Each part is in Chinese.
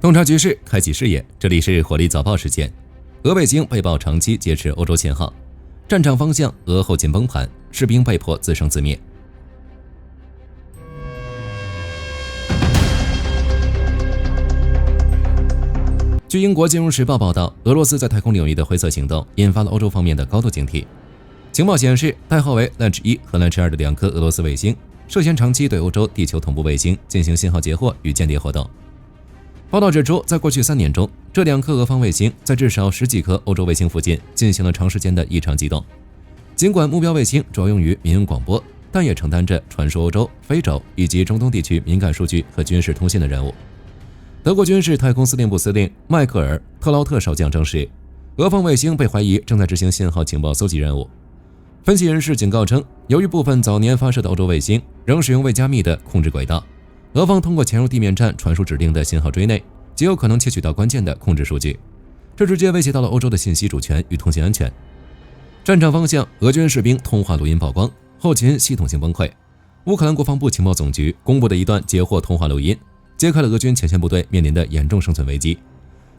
洞察局势，开启视野。这里是火力早报时间。俄卫星被曝长期劫持欧洲信号，战场方向俄后勤崩盘，士兵被迫自生自灭。据英国金融时报报道，俄罗斯在太空领域的灰色行动引发了欧洲方面的高度警惕。情报显示，代号为 Launch 1和 Launch 2的2颗俄罗斯卫星涉嫌长期对欧洲地球同步卫星进行信号截获与间谍活动。报道指出，在过去3年中，这2颗俄方卫星在至少10几颗欧洲卫星附近进行了长时间的异常机动。尽管目标卫星主要用于民用广播，但也承担着传输欧洲、非洲以及中东地区敏感数据和军事通信的任务。德国军事太空司令部司令迈克尔·特劳特少将证实，俄方卫星被怀疑正在执行信号情报搜集任务。分析人士警告称，由于部分早年发射的欧洲卫星仍使用未加密的控制轨道，俄方通过潜入地面站传输指令的信号追内，极有可能窃取到关键的控制数据，这直接威胁到了欧洲的信息主权与通信安全。战场方向，俄军士兵通话录音曝光，后勤系统性崩溃。乌克兰国防部情报总局公布的一段截获通话录音，揭开了俄军前线部队面临的严重生存危机。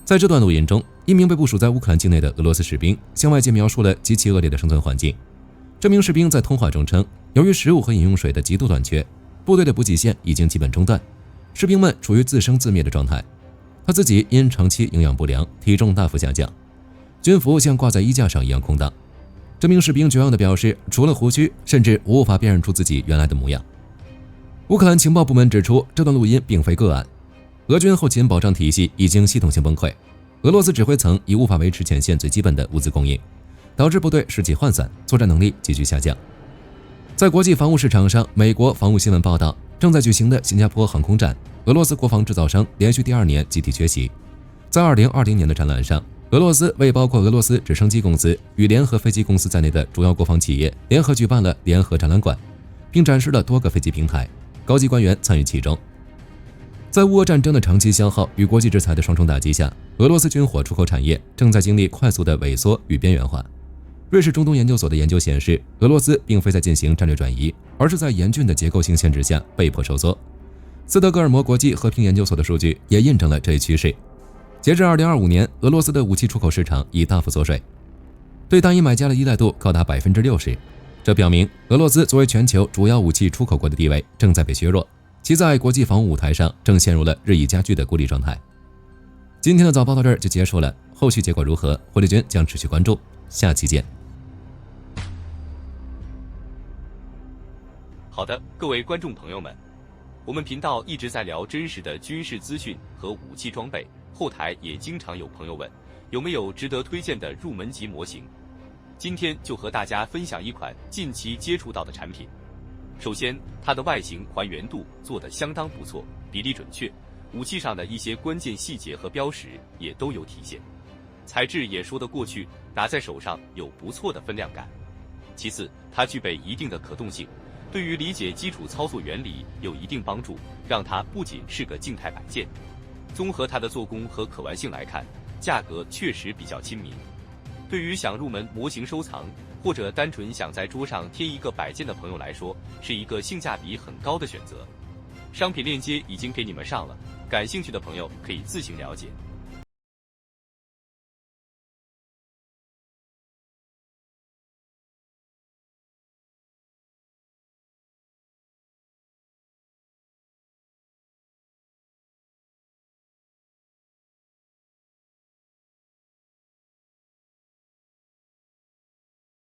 在这段录音中，一名被部署在乌克兰境内的俄罗斯士兵向外界描述了极其恶劣的生存环境。这名士兵在通话中称，由于食物和饮用水的极度短缺，部队的补给线已经基本中断，士兵们处于自生自灭的状态。他自己因长期营养不良，体重大幅下降，军服像挂在衣架上一样空荡。这名士兵绝望地表示，除了胡须，甚至无法辨认出自己原来的模样。乌克兰情报部门指出，这段录音并非个案，俄军后勤保障体系已经系统性崩溃，俄罗斯指挥层已无法维持前线最基本的物资供应，导致部队士气涣散，作战能力急剧下降。在国际防务市场上，美国防务新闻报道，正在举行的新加坡航空展，俄罗斯国防制造商连续第2年集体缺席。在2020年的展览上，俄罗斯为包括俄罗斯直升机公司与联合飞机公司在内的主要国防企业联合举办了联合展览馆，并展示了多个飞机平台，高级官员参与其中。在乌俄战争的长期消耗与国际制裁的双重打击下，俄罗斯军火出口产业正在经历快速的萎缩与边缘化。瑞士中东研究所的研究显示，俄罗斯并非在进行战略转移，而是在严峻的结构性限制下被迫收缩。斯德哥尔摩国际和平研究所的数据也印证了这一趋势。截至2025年，俄罗斯的武器出口市场已大幅缩水，对单一买家的依赖度高达 60%。这表明俄罗斯作为全球主要武器出口国的地位正在被削弱，其在国际防务舞台上正陷入了日益加剧的孤立状态。今天的早报到这儿就结束了，后续结果如何，火力军将持续关注，下期见。好的，各位观众朋友们，我们频道一直在聊真实的军事资讯和武器装备，后台也经常有朋友问，有没有值得推荐的入门级模型？今天就和大家分享一款近期接触到的产品。首先，它的外形还原度做得相当不错，比例准确，武器上的一些关键细节和标识也都有体现，材质也说得过去，拿在手上有不错的分量感。其次，它具备一定的可动性，对于理解基础操作原理有一定帮助，让它不仅是个静态摆件。综合它的做工和可玩性来看，价格确实比较亲民。对于想入门模型收藏，或者单纯想在桌上贴一个摆件的朋友来说，是一个性价比很高的选择。商品链接已经给你们上了，感兴趣的朋友可以自行了解。